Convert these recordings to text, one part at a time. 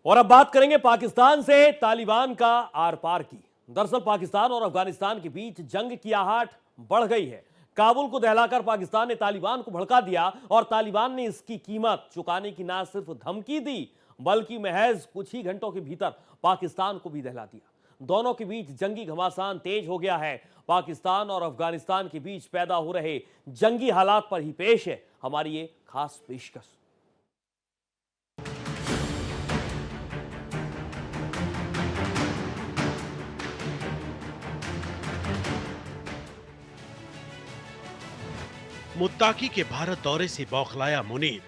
और अब बात करेंगे पाकिस्तान से तालिबान का आर पार की। दरअसल पाकिस्तान और अफगानिस्तान के बीच जंग की आहट बढ़ गई है। काबुल को दहलाकर पाकिस्तान ने तालिबान को भड़का दिया और तालिबान ने इसकी कीमत चुकाने की ना सिर्फ धमकी दी बल्कि महज कुछ ही घंटों के भीतर पाकिस्तान को भी दहला दिया। दोनों के बीच जंगी घमासान तेज हो गया है। पाकिस्तान और अफगानिस्तान के बीच पैदा हो रहे जंगी हालात पर ही पेश है हमारी ये खास पेशकश। मुत्ताकी के भारत दौरे से बौखलाया मुनीर।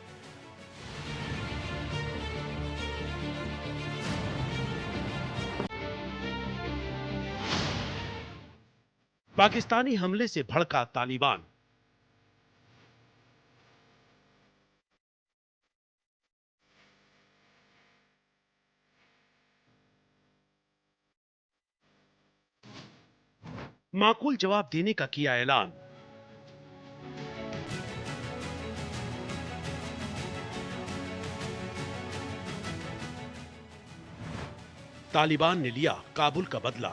पाकिस्तानी हमले से भड़का तालिबान। माकूल जवाब देने का किया ऐलान। तालिबान ने लिया काबुल का बदला।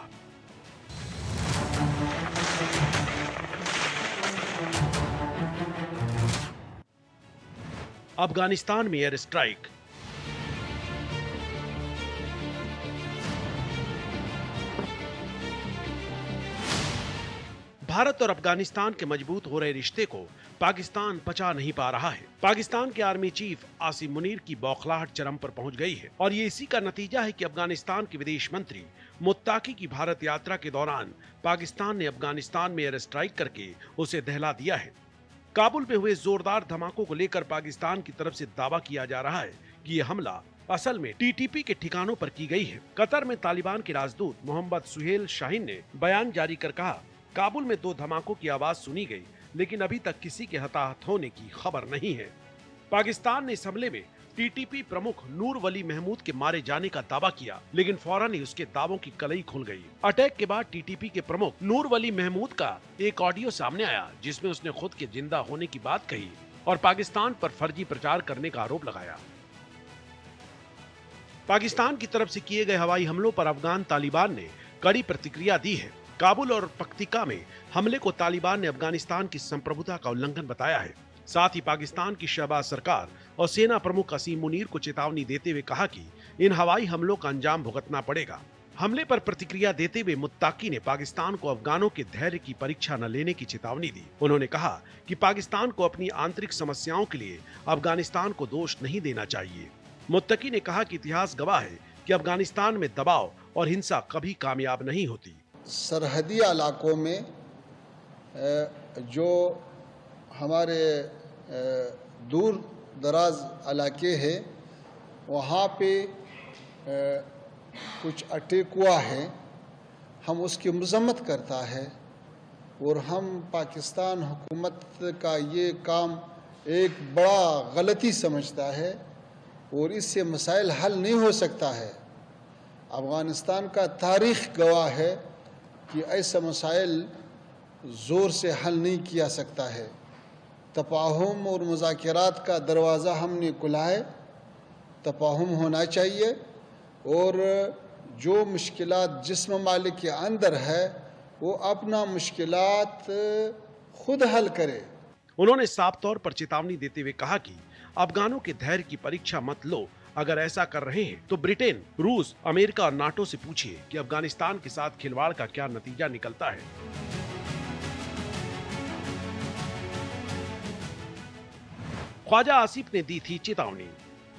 अफगानिस्तान में एयर स्ट्राइक। भारत और अफगानिस्तान के मजबूत हो रहे रिश्ते को पाकिस्तान पचा नहीं पा रहा है। पाकिस्तान के आर्मी चीफ आसिम मुनीर की बौखलाहट चरम पर पहुंच गई है और ये इसी का नतीजा है कि अफगानिस्तान के विदेश मंत्री मुत्ताकी की भारत यात्रा के दौरान पाकिस्तान ने अफगानिस्तान में एयर स्ट्राइक करके उसे दहला दिया है। काबुल में हुए जोरदार धमाकों को लेकर पाकिस्तान की तरफ से दावा किया जा रहा है कि यह हमला असल में टीटीपी के ठिकानों पर की गई है। कतर में तालिबान के राजदूत मोहम्मद सुहेल शाहीन ने बयान जारी कर कहा, काबुल में 2 धमाकों की आवाज सुनी गई, लेकिन अभी तक किसी के हताहत होने की खबर नहीं है। पाकिस्तान ने इस हमले में टीटीपी प्रमुख नूर वली महमूद के मारे जाने का दावा किया, लेकिन फौरन ही उसके दावों की कलई खुल गई। अटैक के बाद टीटीपी के प्रमुख नूर वली महमूद का एक ऑडियो सामने आया जिसमें उसने खुद के जिंदा होने की बात कही और पाकिस्तान पर फर्जी प्रचार करने का आरोप लगाया। पाकिस्तान की तरफ से किए गए हवाई हमलों पर अफगान तालिबान ने कड़ी प्रतिक्रिया दी है। काबुल और पख्तिका में हमले को तालिबान ने अफगानिस्तान की संप्रभुता का उल्लंघन बताया है। साथ ही पाकिस्तान की शहबाज सरकार और सेना प्रमुख असीम मुनीर को चेतावनी देते हुए कहा कि इन हवाई हमलों का अंजाम भुगतना पड़ेगा। हमले पर प्रतिक्रिया देते हुए मुत्ताकी ने पाकिस्तान को अफगानों के धैर्य की परीक्षा न लेने की चेतावनी दी। उन्होंने कहा कि पाकिस्तान को अपनी आंतरिक समस्याओं के लिए अफगानिस्तान को दोष नहीं देना चाहिए। मुत्ताकी ने कहा कि इतिहास गवाह है कि अफगानिस्तान में दबाव और हिंसा कभी कामयाब नहीं होती। सरहदी इलाकों में जो हमारे दूर दराज इलाके हैं वहाँ पे कुछ अटैक हुआ है, हम उसकी मजम्मत करता है और हम पाकिस्तान हुकूमत का ये काम एक बड़ा गलती समझता है और इससे मसाइल हल नहीं हो सकता है। अफ़गानिस्तान का तारीख़ गवाह है कि ऐसा मसाइल ज़ोर से हल नहीं किया सकता है। तफाहुम और मुज़ाकरात का दरवाज़ा हमने खुला है, तफाहुम होना चाहिए और जो मुश्किलात जिस ममालिक के अंदर है वो अपना मुश्किलात खुद हल करे। उन्होंने साफ तौर पर चेतावनी देते हुए कहा कि अफगानों के धैर्य की परीक्षा मत लो। अगर ऐसा कर रहे हैं तो ब्रिटेन, रूस, अमेरिका और नाटो से पूछिए कि अफगानिस्तान के साथ खिलवाड़ का क्या नतीजा निकलता है। ख्वाजा आसिफ ने दी थी चेतावनी।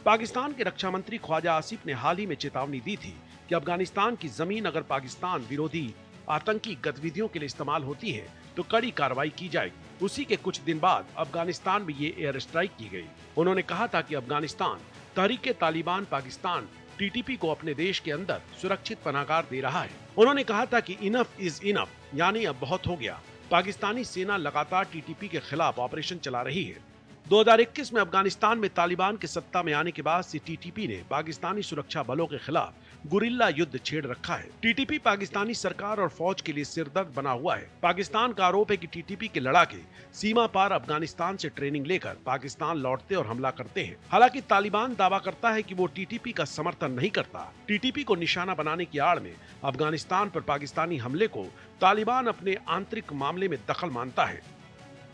पाकिस्तान के रक्षा मंत्री ख्वाजा आसिफ ने हाल ही में चेतावनी दी थी कि अफगानिस्तान की जमीन अगर पाकिस्तान विरोधी आतंकी गतिविधियों के लिए इस्तेमाल होती है तो कड़ी कार्रवाई की जाएगी। उसी के कुछ दिन बाद अफगानिस्तान में ये एयर स्ट्राइक की गई। उन्होंने कहा था कि अफगानिस्तान तहरीके तालिबान पाकिस्तान टीटीपी को अपने देश के अंदर सुरक्षित पनाहगाह दे रहा है। उन्होंने कहा था कि इनफ इज इनफ, यानी अब बहुत हो गया। पाकिस्तानी सेना लगातार टीटीपी के खिलाफ ऑपरेशन चला रही है। 2021 में अफगानिस्तान में तालिबान के सत्ता में आने के बाद से टीटीपी ने पाकिस्तानी सुरक्षा बलों के खिलाफ गुरिल्ला युद्ध छेड़ रखा है। टीटीपी पाकिस्तानी सरकार और फौज के लिए सिरदर्द बना हुआ है। पाकिस्तान का आरोप है कि टीटीपी के लड़ाके सीमा पार अफगानिस्तान से ट्रेनिंग लेकर पाकिस्तान लौटते और हमला करते हैं। हालांकि तालिबान दावा करता है कि वो टीटीपी का समर्थन नहीं करता। टीटीपी को निशाना बनाने की आड़ में अफगानिस्तान पर पाकिस्तानी हमले को तालिबान अपने आंतरिक मामले में दखल मानता है।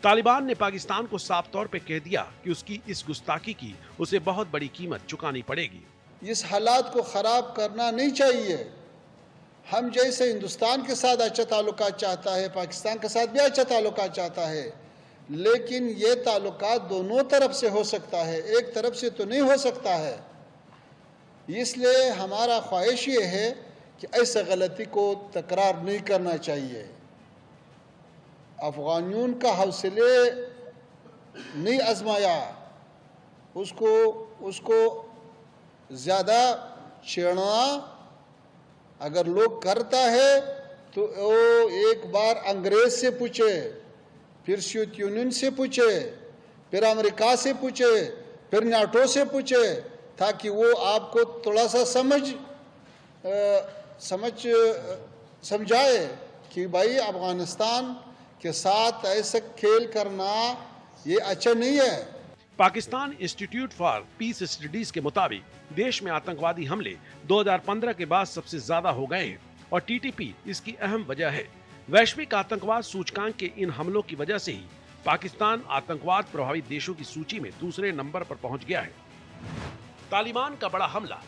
तालिबान ने पाकिस्तान को साफ तौर पे कह दिया कि उसकी इस गुस्ताखी की उसे बहुत बड़ी कीमत चुकानी पड़ेगी। इस हालात को ख़राब करना नहीं चाहिए। हम जैसे हिंदुस्तान के साथ अच्छा ताल्लुकात चाहता है, पाकिस्तान के साथ भी अच्छा ताल्लुकात चाहता है, लेकिन ये ताल्लुकात दोनों तरफ से हो सकता है, एक तरफ से तो नहीं हो सकता है। इसलिए हमारा ख्वाहिश ये है कि ऐसे गलती को तकरार नहीं करना चाहिए। अफगानियों का हौसले नहीं आजमाया, उसको ज़्यादा छेड़ना अगर लोग करता है तो वो एक बार अंग्रेज से पूछे, फिर सोवियत यूनियन से पूछे, फिर अमेरिका से पूछे, फिर नाटो से पूछे, ताकि वो आपको थोड़ा सा समझाए कि भाई अफगानिस्तान के साथ ऐसा खेल करना ये अच्छा नहीं है। Pakistan institute for piece studies के मुताबिक देश में आतंकवादी हमले 2015 के बाद सबसे ज्यादा हो गए हैं और टीटीपी इसकी अहम वजह है। वैश्विक आतंकवाद सूचकांक के इन हमलों की वजह से ही पाकिस्तान आतंकवाद प्रभावित देशों की सूची में दूसरे नंबर पर पहुंच गया है। तालिबान का बड़ा हमला,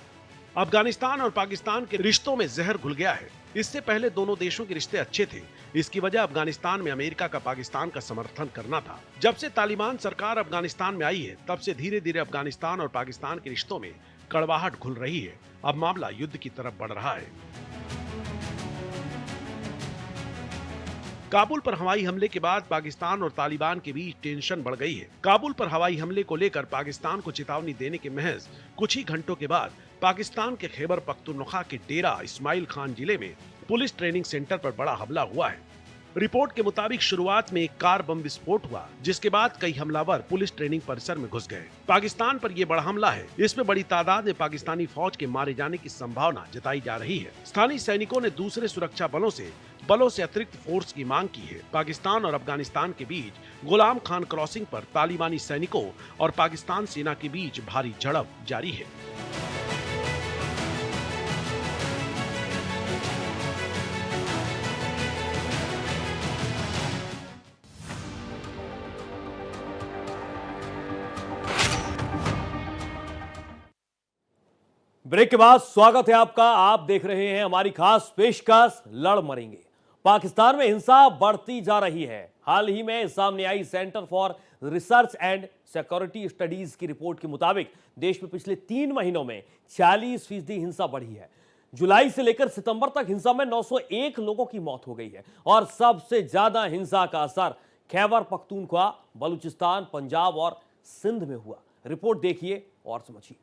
अफगानिस्तान और पाकिस्तान के रिश्तों में जहर घुल गया है। इससे पहले दोनों देशों के रिश्ते अच्छे थे। इसकी वजह अफगानिस्तान में अमेरिका का पाकिस्तान का समर्थन करना था। जब से तालिबान सरकार अफगानिस्तान में आई है, तब से धीरे धीरे अफगानिस्तान और पाकिस्तान के रिश्तों में कड़वाहट घुल रही है। अब मामला युद्ध की तरफ बढ़ रहा है। काबुल पर हवाई हमले के बाद पाकिस्तान और तालिबान के बीच टेंशन बढ़ गई है। काबुल पर हवाई हमले को लेकर पाकिस्तान को चेतावनी देने के महज कुछ ही घंटों के बाद पाकिस्तान के खैबर पख्तूनख्वा के डेरा इस्माइल खान जिले में पुलिस ट्रेनिंग सेंटर पर बड़ा हमला हुआ है। रिपोर्ट के मुताबिक शुरुआत में एक कार बम विस्फोट हुआ, जिसके बाद कई हमलावर पुलिस ट्रेनिंग परिसर में घुस गए। पाकिस्तान पर यह बड़ा हमला है। इसमें बड़ी तादाद में पाकिस्तानी फौज के मारे जाने की संभावना जताई जा रही है। स्थानीय सैनिकों ने दूसरे सुरक्षा बलों से अतिरिक्त फोर्स की मांग की है। पाकिस्तान और अफगानिस्तान के बीच गुलाम खान क्रॉसिंग पर तालिबानी सैनिकों और पाकिस्तान सेना के बीच भारी झड़प जारी है। ब्रेक के बाद स्वागत है आपका। आप देख रहे हैं हमारी खास पेशकश लड़ मरेंगे। पाकिस्तान में हिंसा बढ़ती जा रही है। हाल ही में सामने आई centre for research and security studies की रिपोर्ट के मुताबिक देश में पिछले 3 महीनों में 40% हिंसा बढ़ी है। जुलाई से लेकर सितंबर तक हिंसा में 901 लोगों की मौत हो गई है और सबसे ज्यादा हिंसा का असर खैबर पख्तूनख्वा, बलूचिस्तान, पंजाब और सिंध में हुआ। रिपोर्ट देखिए और समझिए।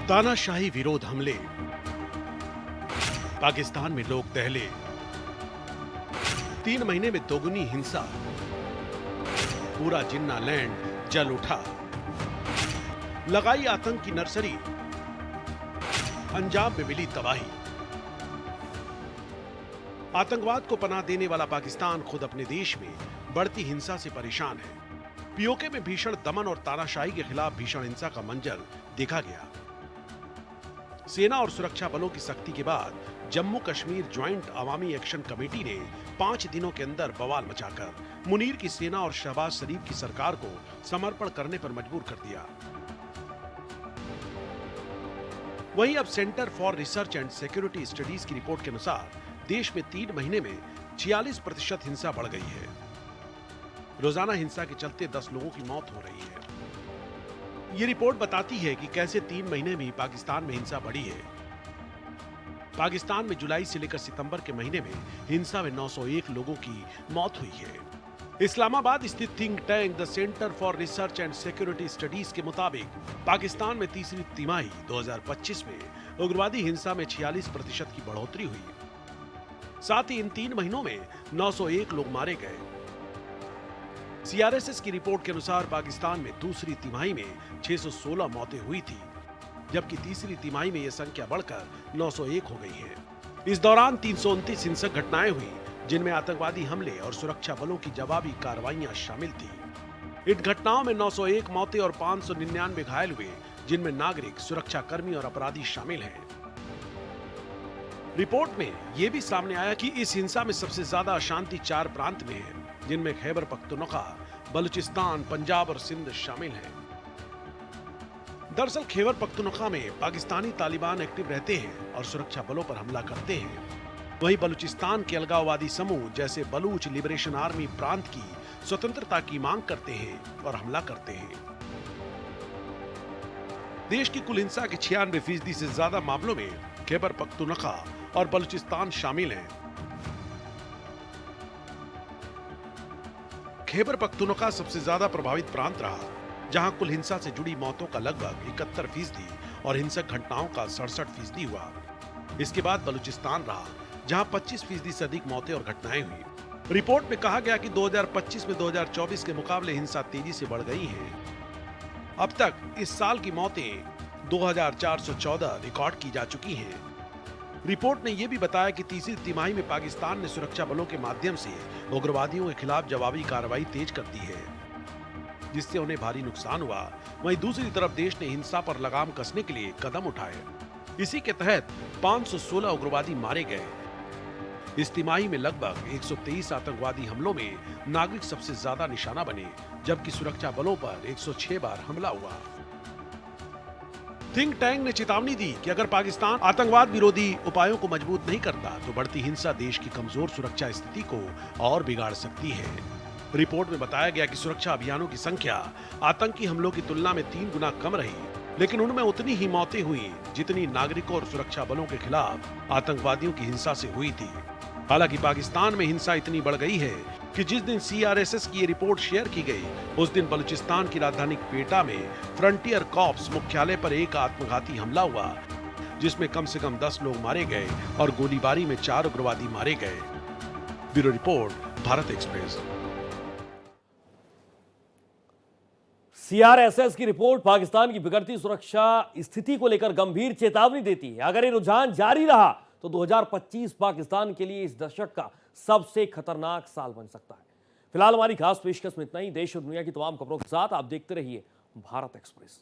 तानाशाही विरोध हमले, पाकिस्तान में लोग दहले, 3 महीने में दोगुनी हिंसा, पूरा जिन्ना लैंड जल उठा, लगाई आतंक की नर्सरी, पंजाब में मिली तबाही। आतंकवाद को पनाह देने वाला पाकिस्तान खुद अपने देश में बढ़ती हिंसा से परेशान है। पीओके में भीषण दमन और तानाशाही के खिलाफ भीषण हिंसा का मंजर देखा गया। सेना और सुरक्षा बलों की सख्ती के बाद जम्मू कश्मीर ज्वाइंट अवामी एक्शन कमेटी ने 5 दिनों के अंदर बवाल मचाकर मुनीर की सेना और शहबाज शरीफ की सरकार को समर्पण करने पर मजबूर कर दिया। वहीं अब centre for research and security studies की रिपोर्ट के अनुसार देश में 3 महीने में 46% हिंसा बढ़ गई है। रोजाना हिंसा के चलते 10 लोगों की मौत हो रही है। ये रिपोर्ट बताती है कि कैसे 3 महीने में पाकिस्तान में हिंसा बढ़ी है। पाकिस्तान में जुलाई से लेकर सितंबर के महीने में हिंसा में 901 लोगों की मौत हुई है। इस्लामाबाद स्थित think tank the centre for research and security studies के मुताबिक पाकिस्तान में तीसरी तिमाही 2025 में उग्रवादी हिंसा में 46% की बढ़ोतरी हुई। साथ ही इन 3 महीनों में 901 लोग मारे गए। सीआरएसएस की रिपोर्ट के अनुसार पाकिस्तान में दूसरी तिमाही में 616 मौतें हुई थी, जबकि तीसरी तिमाही में यह संख्या बढ़कर 901 हो गई है। इस दौरान 329 हिंसक घटनाएं हुई, जिनमें आतंकवादी हमले और सुरक्षा बलों की जवाबी कार्रवाइयां शामिल थी। इन घटनाओं में 901 मौतें और 599 घायल हुए, जिनमें नागरिक, सुरक्षा कर्मी और अपराधी शामिल हैं। रिपोर्ट में यह भी सामने आया कि इस हिंसा में सबसे ज्यादा अशांति 4 प्रांत में है, जिनमें खैबर पख्तूनख्वा, बलूचिस्तान, पंजाब और सिंध शामिल हैं। दरअसल खैबर पख्तूनख्वा में पाकिस्तानी तालिबान एक्टिव रहते हैं और सुरक्षा बलों पर हमला करते हैं। वहीं बलूचिस्तान के अलगाववादी समूह जैसे बलूच लिबरेशन आर्मी प्रांत की स्वतंत्रता की मांग करते हैं और हमला करते हैं। देश की कुल हिंसा के 96% से ज्यादा मामलों में खैबर पख्तूनख्वा और बलूचिस्तान शामिल हैं। खैबर पख्तूनख्वा सबसे ज्यादा प्रभावित प्रांत रहा, जहां कुल हिंसा से जुड़ी मौतों का लगभग 71% और हिंसक घटनाओं का 67% हुआ। इसके बाद बलूचिस्तान रहा, जहां 25% से अधिक मौतें और घटनाएं हुई। रिपोर्ट में कहा गया कि 2025 में 2024 के मुकाबले हिंसा तेजी से बढ़ गई है। अब तक इस साल की मौतें 2414 रिकॉर्ड की जा चुकी हैं। रिपोर्ट ने यह भी बताया कि तीसरी तिमाही में पाकिस्तान ने सुरक्षा बलों के माध्यम से उग्रवादियों के खिलाफ जवाबी कार्रवाई तेज कर दी है, जिससे उन्हें भारी नुकसान हुआ। वहीं दूसरी तरफ देश ने हिंसा पर लगाम कसने के लिए कदम उठाए। इसी के तहत 516 उग्रवादी मारे गए। इस तिमाही में लगभग 123 आतंकवादी हमलों में नागरिक सबसे ज्यादा निशाना बने, जबकि सुरक्षा बलों पर 106 बार हमला हुआ। थिंक टैंक ने चेतावनी दी कि अगर पाकिस्तान आतंकवाद विरोधी उपायों को मजबूत नहीं करता तो बढ़ती हिंसा देश की कमजोर सुरक्षा स्थिति को और बिगाड़ सकती है। रिपोर्ट में बताया गया कि सुरक्षा अभियानों की संख्या आतंकी हमलों की तुलना में 3 गुना कम रही, लेकिन उनमें उतनी ही मौतें हुई जितनी नागरिकों और सुरक्षा बलों के खिलाफ आतंकवादियों की हिंसा से हुई थी। हालांकि पाकिस्तान में हिंसा इतनी बढ़ गई है कि जिस दिन सीआरएसएस की ये रिपोर्ट शेयर की गई, उस दिन बलूचिस्तान की राजधानी क्वेटा में फ्रंटियर कॉर्प्स मुख्यालय पर एक आत्मघाती हमला हुआ, जिसमें कम से कम 10 लोग मारे गए और गोलीबारी में 4 उग्रवादी मारे गए। Bureau report, Bharat express. सीआरएसएस की रिपोर्ट पाकिस्तान की बिगड़ती सुरक्षा स्थिति को लेकर गंभीर चेतावनी देती है। अगर ये रुझान जारी रहा तो 2025 पाकिस्तान के लिए इस दशक का सबसे खतरनाक साल बन सकता है। फिलहाल हमारी खास पेशकश में इतना ही। देश और दुनिया की तमाम खबरों के साथ आप देखते रहिए भारत एक्सप्रेस।